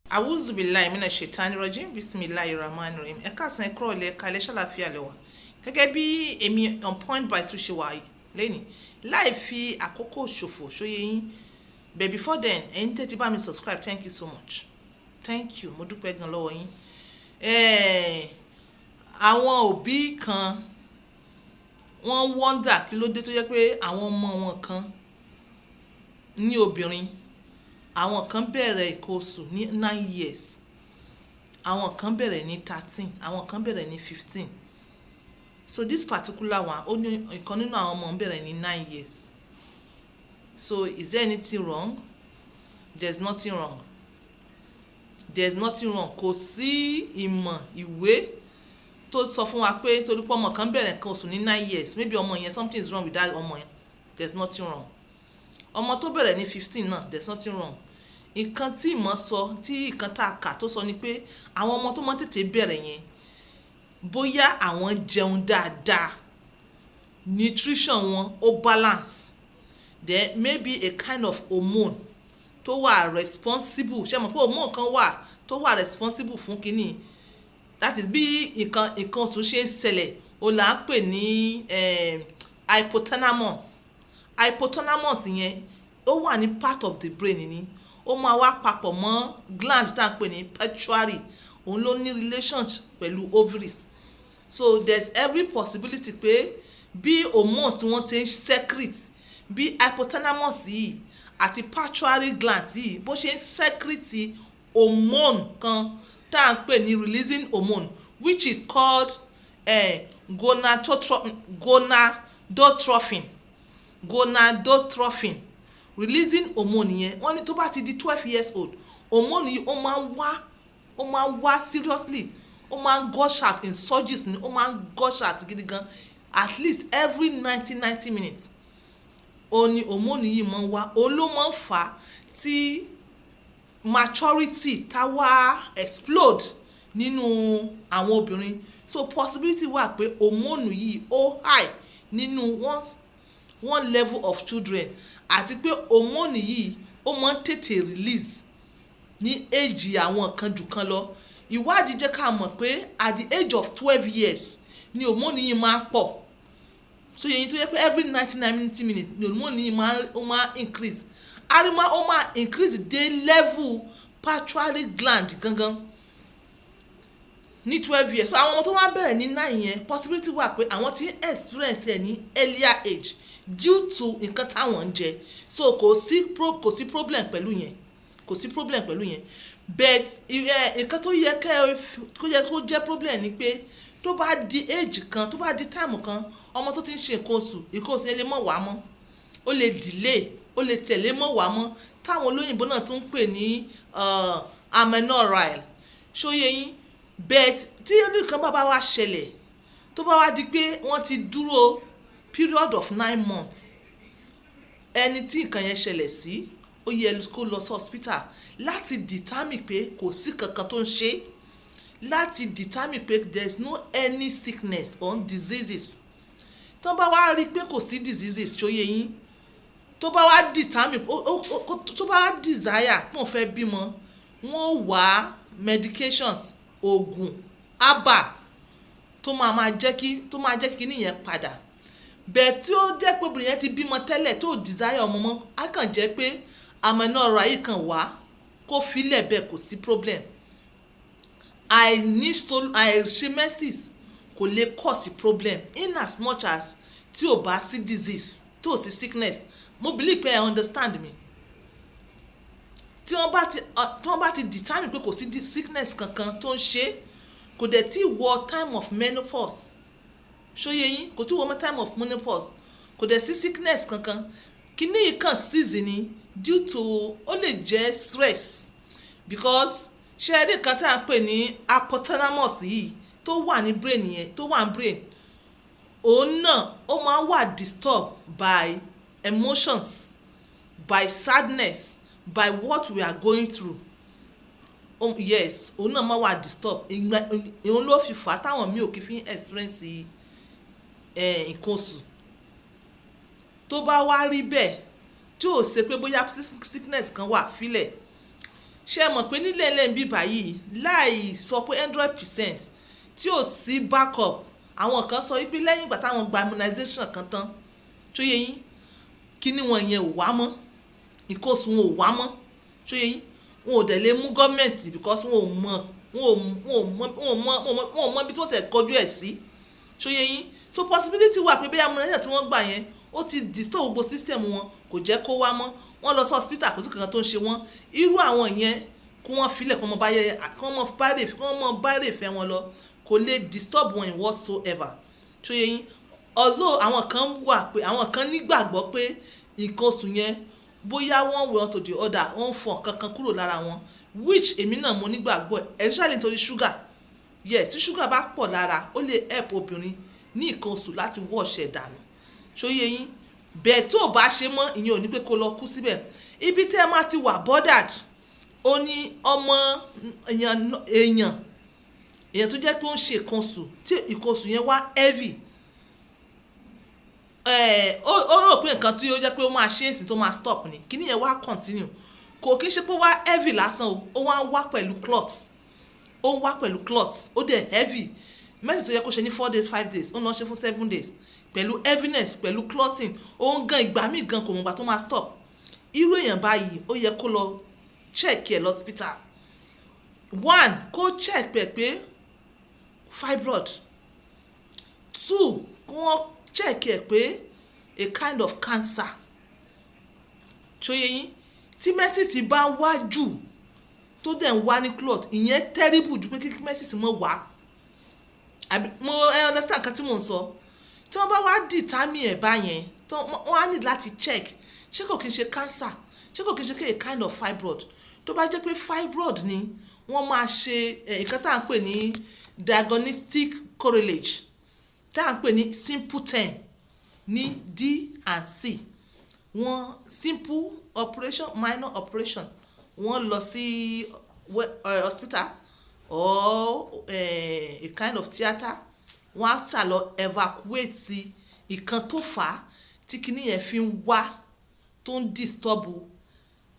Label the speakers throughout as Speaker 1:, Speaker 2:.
Speaker 1: awuzu billahi mina shaitani rajim bisimilahi rahman rahim ẹ káàsán ẹ kúrò lẹ kalẹ ṣàlàfíà lẹwà gẹ́gẹ́ bí èmi on point by tún ṣe wà lẹ́nìí láì fi àkókò ṣòfò ṣóyè yín but before then ẹ̀yin tẹ́tí bá mi subscribe thank you so much thank you mo dúpẹ́ gan lọ́wọ́ yín. Àwọn òbí kan wọ́n wọ́ndà kí ló dé tó jẹ́ pé àwọn ọmọ wọn kan ní obìnrin àwọn kan bẹ̀rẹ̀ nǹkan oṣù ní 9 years àwọn kan bẹ̀rẹ̀ ní 13 àwọn kan bẹ̀rẹ̀ ní 15 so this particular one ó ní ìkan nínú àwọn ọmọ bẹ̀rẹ̀ ní 9 years so is there anything wrong? There's nothing wrong. There's nothing wrong. Kò sí ìmọ̀ ìwé tó sọ fún wa pé torí pé ọmọ kan bẹ̀rẹ̀ nǹkan oṣù ní 9 years maybe ọmọ yẹn something is wrong with that ọmọ yẹn. There's nothing wrong. Ọmọ tó bẹ̀rẹ̀ ní 15 náà there's nothing wrong. Nǹkan tí ìmọ̀ sọ tí nǹkan tá a kà tó sọ ni pé àwọn ọmọ tó mọ́ tètè bẹ̀rẹ̀ yẹn bóyá àwọn jẹun dáadáa nutrition wọn ó balance then maybe a kind of hormone tó wà responsible ṣé mo pé hormone kan wà tó wà responsible fún kínní that is bí nǹkan tó ṣe ń ṣẹlẹ̀ ó là ń pè ní hypothalamus yẹn ó wà ní part of the brain ni ó máa wá papọ̀ mọ́ gland tá à ń pè ní pituitary òun ló ní relationship pẹ̀lú ovaries so there's every possibility pé bí hormones tí wọ́n ti ń secrete bí hypothalamus yìí àti pituitary gland yìí bó ṣe ń secrete hormone kan tá à ń pè ní releasing hormone which is called gonadotrophin releasing hormone yẹn wọ́n ní tó bá ti di 12 years old hormone yìí ó máa ń wá seriously ó máa ń gush out in surges ni ó máa ń gush out gidi gan at least every 90 minutes ó ní hormone yìí máa ń wá òun ló máa ń fà á tí maturity tá wá explode nínú àwọn obìnrin so possibility wà pé hormone yìí ó high nínú one level of children àti pé hormone yìí ó máa ń tètè release ní age àwọn kan jù kan lọ ìwádìí jẹ́ ká mọ̀ pé at the age of 12 years ni hormone yìí máa ń pọ̀ so yẹn tó yẹ pé every 90 minutes ni hormone yìí máa increase arima ó máa increase dé level pituitary gland gangan ní 12 years so àwọn ọmọ tó wá bẹ̀rẹ̀ ní 9 yẹn possibility wà pé àwọn tí experience ẹ̀ ní earlier age due to nǹkan táwọn ń jẹ so kò sí problem pẹ̀lú yẹn but nǹkan tó yẹ kó jẹ́ problem ni pé tó bá di age kan tó bá di time kan ọmọ tó ti ń ṣe nǹkan oṣù ẹ lè mọ̀ wá mọ́ ó lè delay ó lè tẹ̀lé mọ̀ wá mọ́ táwọn olóyìnbó náà tún ń pè ní Amenorrhea ṣóyè yín but tí nǹkan bá wá ṣẹlẹ̀ tó bá wá di pé wọ́n ti dúró period of 9 months ẹni tí nǹkan yẹn ṣẹlẹ̀ sí ó yẹ kó lọ sí hospital láti determine pé kò sí kankan tó ń ṣe láti determine pé there is no any sickness or diseases tó bá wá rí pé kò sí diseases ṣóyè yín tó bá wá determine tó bá wá desire pé wọ́n fẹ́ bímọ wọ́n wá medications oògùn herbal tó máa jẹ́ kí nìyẹn padà bẹ́ẹ̀ tí ó jẹ́ pé obìnrin yẹn ti bímọ tẹ́lẹ̀ tó desire ọmọ mọ́ á kàn jẹ́ pé Amenorrhea yìí kàn wá kó filẹ̀ bẹ́ẹ̀ kò sí problem àìṣe menses kò lè cause problem in as much as tí ò bá sí disease tí ò sí sickness mo believe pé I understand me tí wọ́n bá ti determine pé kò sí sickness kankan tó ń ṣe kò dẹ̀ tí wọ time of menopause ṣóyè yín kò tí wọ time of menopause kò dẹ̀ sí sickness kankan kíní yìí kàn season ni due to ó lè jẹ́ stress because ṣe é rí nǹkan tá à ń pè ní hypothalamus yìí tó wà ní brain yẹn tó wà ní brain òun náà ó máa wà disturbed by emotions by sadness by what we are going through yes òun náà máa wà disturbed òun ló fi fà á táwọn mi ò kí fi experience nǹkan oṣù tó bá wá rí bẹ́ẹ̀ tí ò ṣe pé bóyá sickness kan wà fílẹ̀ ṣé ẹ mọ̀ pé nílẹ̀ ilẹ̀ ń bí báyìí láì sọ pé 100% tí ò sí backup, àwọn kan sọ wípé lẹ́yìn ìgbà táwọn gba immunization kan tán tó yẹ yín kíní wọn yẹn ò wá mọ́, nǹkan oṣù wọn ò wá mọ́ tó yẹ yín, wọn ò dẹ̀ lè mú gọ́ọ̀mẹ̀ntì because wọn ò mọ ibi tí wọ́n tẹ̀ kọjú ẹ̀ sí tó yẹ yín. So possibility wà pé bẹ́ẹ̀ immunization tí wọ́n gbà yẹn ó ti disturb gbogbo system wọn, kò jẹ́ kó wá mọ́, wọ́n lọ sí hospital kò sí kankan tó ń ṣe wọ́n. Irú àwọn yẹn kí wọ́n filẹ̀ kí wọ́n mọ bá rè fẹ́ wọn lọ, kò lè disturb wọn in whatsoever tó yẹ yín. Although àwọn kan wà pé àwọn kan nígbàgbọ́ pé nǹkan oṣù yẹn bóyá one way or to the other wọ́n ń fọ kankan kúrò lára wọn, which èmi náà mo nígbàgbọ́ especially nítorí sugar. Yes, tí sugar bá pọ̀ lára ó lè help obìnrin ní nǹkan oṣù láti wash ẹ̀ dànù tó yẹ yín. Bẹ́ẹ̀ tó bá ṣe mọ́ ìyẹn ò ní pé kó lọ kú síbẹ̀. Ibi tẹ́ ẹ máa ti wà bothered ó ní ọmọ èèyàn tó jẹ́ pé ó ń ṣe nǹkan oṣù tí nǹkan oṣù yẹn wá heavy. Ó rò pé nǹkan tí ó jẹ́ pé ó máa ṣe é sí tó máa stop ni, kíní yẹn wá continue, kò kí ń ṣe pé ó wá heavy lásán o, ó wá pẹ̀lú clots, ó dẹ̀ heavy. Mẹ́sì tó yẹ kó ṣe ní 4 days 5 days ó lọ ṣe fún 7 days pẹ̀lú heaviness pẹ̀lú clotting, ó ń gan ìgbà míì gan kò mọ̀gbà tó máa stop. Irú èèyàn báyìí ó yẹ kó lọ check ẹ̀ lọ́spítà. 1 kó check pé fibroid. 2 kó wọ́n check ẹ̀ pé a kind of cancer tó yẹ yín. Tí mẹ́sìsì bá wá jù tó dẹ̀ ń wá ní clot, ìyẹn terrible ju pé kí mẹ́sìsì mọ́ wá. Mo understand kan tí mò ń sọ. Tí wọ́n bá wá determine ẹ̀ báyẹn wọ́n á need láti check ṣé kò kí n ṣe cancer, ṣé kò kí n ṣe a kind of fibroid. Tó bá jẹ́ pé fibroid ni wọ́n máa ṣe nǹkan tá à ń pè ní diagnostic curettage, tá à ń pè ní simple 10 ní D and C. Wọ́n simple operation, minor operation, wọ́n lọ sí hospital or a kind of theatre, wọ́n á ṣàlọ evacuate ìkan tó fà á tí kinní yẹn fi ń wá tó ń disturb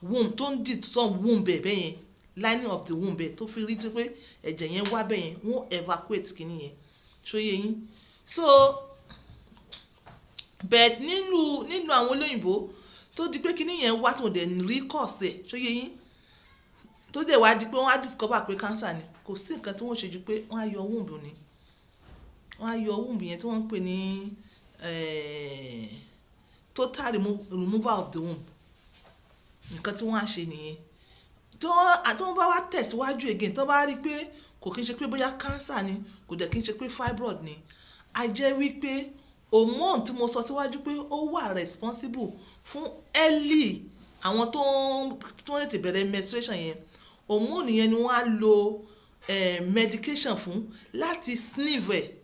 Speaker 1: womb, tó ń disturb womb bẹ́ẹ̀ yẹn, lining of the womb bẹ́ẹ̀ tó fi rí tí pé ẹ̀jẹ̀ yẹn wá bẹ́ẹ̀ yẹn, wọ́n evacuate kinní yẹn ṣó yé yín. So but nínú àwọn olóyìnbó tó di pé kinní yẹn wá tó dẹ̀ rí kọ̀ọ̀sẹ̀ ṣó yé yín, tó dẹ̀ wá di pé wọ́n á discover pé cancer ni, kò sí nǹkan tí wọ́n ṣe ju pé wọ́n á yọ womb ni, wọ́n á yọ womb yẹn tí wọ́n ń pè ní total removal of the womb. Nǹkan tí wọ́n á ṣe nìyẹn. Tí wọ́n bá wá tẹ̀síwájú again tó bá rí pé kò kí ń ṣe pé bóyá cancer ni, kò dẹ̀ kí ń ṣe pé fibroid ni, a jẹ́ wípé hormone tí mo sọ síwájú pé ó wà responsible fún early àwọn tó ń tètè bẹ̀rẹ̀ menstruation yẹn, hormone yẹn ni wọ́n á lo medication fún láti snive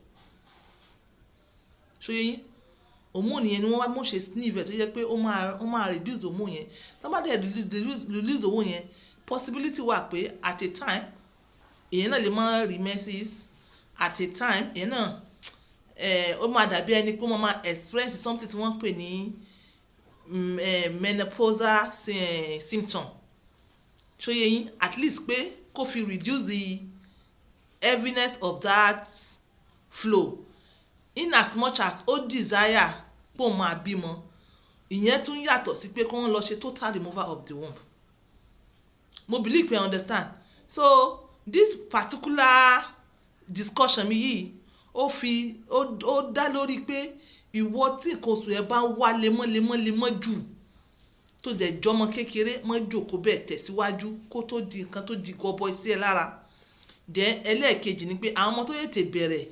Speaker 1: ṣó yẹ yín. Hormone yẹn ni wọ́n wá mọ̀ ṣe snive tó yẹ pé ó máa reduce hormone yẹn. Tó bá dẹ̀ reduce hormone yẹn, possibility wà pé at a time èyàn náà lè máa rí menses, at a time èyàn náà ó máa dàbí ẹni pé wọ́n máa experience something tí wọ́n pè ní menopausal symptom ṣó yẹ yín. At least pé kó fi reduce the heaviness of that flow, in as much as ó desire pé òun máa bímọ. Ìyẹn tún yàtọ̀ sí pé kí wọ́n lọ ṣe total removal of the womb. Mo believe pé understand. So this particular discussion mi yìí ó dá lórí pé ìwọ tí nǹkan oṣù ẹ bá wá lemọ́ jù tó dẹ̀ jọmọ kékeré mọ́ jòkó bẹ́ẹ̀ tẹ̀síwájú kó tó di nǹkan tó di gọbọi sí ẹ lára. Then ẹlẹ́ẹ̀kejì ni pé àwọn ọmọ tó yẹ tè bẹ̀rẹ̀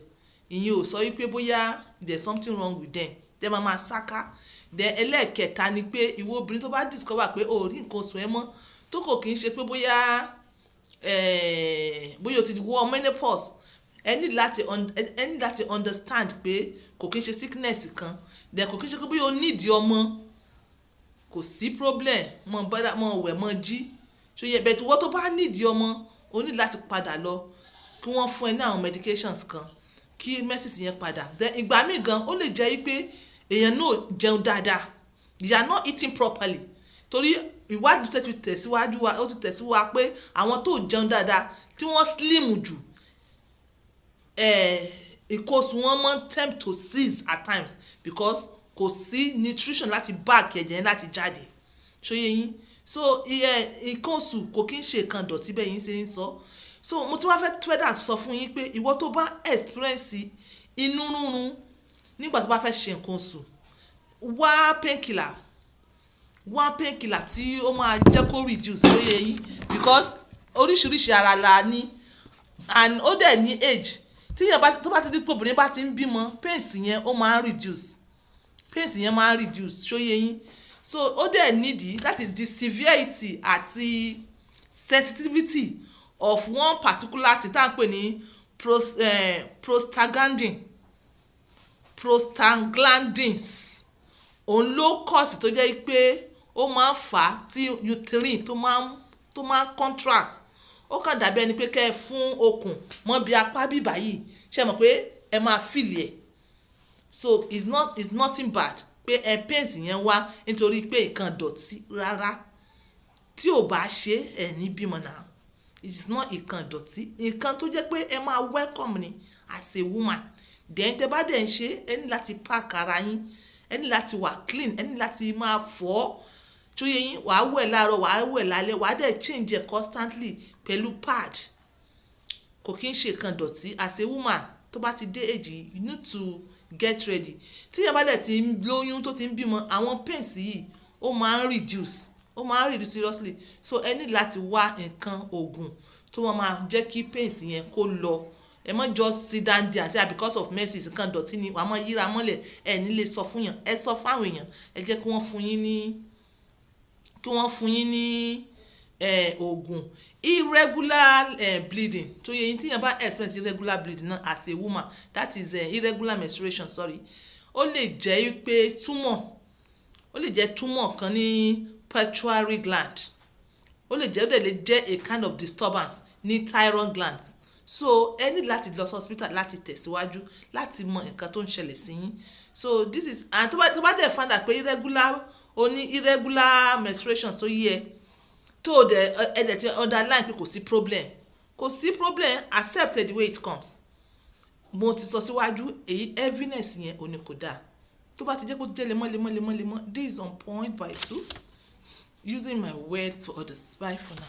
Speaker 1: ìyẹn ò sọ wípé bóyá there's something wrong with them, dem máa sáká. Then ẹlẹ́ẹ̀kẹta ni pé ìwọ obìnrin tó bá discover pé o rí nǹkan oṣù ẹ mọ́ tó kò kí ń ṣe pé bóyá o ti wọ menopause, ẹ ní láti understand pé kò kí ń ṣe sickness kan, then kò kí ń ṣe pé bóyá o need ọmọ, kò sí problem, mọ wẹ̀ mọ jí ṣó yẹ. Bẹ́ẹ̀ tí wọ́n tó bá need ọmọ o ní láti padà lọ kí wọ́n fún ẹ ní àwọn medications kan kí menses yẹn padà. Then ìgbà míì gan ó lè jẹ́ pé èèyàn náà jẹun dáadáa, you are not eating properly, torí ìwádìí tó ti tẹ̀síwájú wa ó ti tẹ̀síwájú pé àwọn tó jẹun dáadáa tí wọ́n slim jù ìkóṣù wọn máa ń tempt to seize at times because kò sí nutrition láti back ẹ̀jẹ̀ yẹn láti jáde ṣóyé yín so ìkóṣù kò kí ń ṣe nǹkan dọ̀tí bẹ́ẹ̀ yín ṣe ń sọ so mo tún wá fẹ́ dà sọ fún yín pé ìwọ tó bá experience inú rúnrún nígbà tó bá fẹ́ ṣe nǹkan oṣù wá painkiller tí ó máa jẹ́ kó reduce lóye yín because oríṣiríṣi ara la ní and ó dẹ̀ ní age tí yẹn tó bá ti di pé obìnrin bá ti ń bímọ pains yẹn ó máa ń reduce ṣóyé yín so ó dẹ̀ nídìí that is the severity àti sensitivity of one particular thing tá à ń pè ní prostaglandins òun ló cause tó jẹ́ pé ó máa ń fà á tí uterine tó máa ń contrast ó kàn dàbí ẹni pé kẹ́ ẹ fún okùn mọ́ bí apá bíbá yìí ṣe mọ̀ pé ẹ máa feel ẹ̀ so it's nothing bad pé pains yẹn wá nítorí pé nǹkan dọ̀tí rárá tí ò bá ṣe ẹ̀ ní bímọ náà it's not nǹkan dọ̀tí nǹkan tó jẹ́ pé ẹ máa welcome ni as a woman then tẹ bá dẹ̀ ń ṣe ẹ ní láti pack ara yín ẹ ní láti wà clean ẹ ní láti máa fọ̀ tó yẹ yín wàá wẹ̀ láàárọ̀ wàá wẹ̀ lálẹ́ wàá dẹ̀ change ẹ̀ constantly pẹ̀lú pad kò kí ń ṣe nǹkan dọ̀tí as a woman tó bá ti dé èjì you need to get ready tí yẹn bá dẹ̀ ti ń lóyún tó ti ń bímọ àwọn pains yìí ó máa ń reduce seriously so ẹ ní láti wá nǹkan oògùn tó máa jẹ́ kí pains yẹn kó lọ ẹ mọ́ just sit down there say because of menses nǹkan dọ̀tí ni wàá mọ́ yíra mọ́lẹ̀ ẹ ní lè sọ fún yàn ẹ sọ fáwọn èèyàn ẹ jẹ́ kí wọ́n fún yín ní oògùn irregular bleeding tó yẹ yín tí yẹn bá experience irregular bleeding náà as a woman that is irregular menstruation ó lè jẹ́ pé túmọ̀ kan ní pituitary gland ó lè jẹ́ a kind of disturbance ní thyroid gland so ẹ ní láti lọ sí hospital láti tẹ̀síwájú láti mọ nǹkan tó ń ṣẹlẹ̀ sí yín so this is and tó bá dẹ̀ find out pé irregular menstruation so yẹ tó ẹ̀dẹ̀ ti underline pé kò sí problem accept the way it comes mo ti sọ síwájú èyí heaviness yẹn ò ní kò dáa tó bá ti jẹ́ kó jẹ́ lemọ́ this is on point by 2 using my words for others bye for now.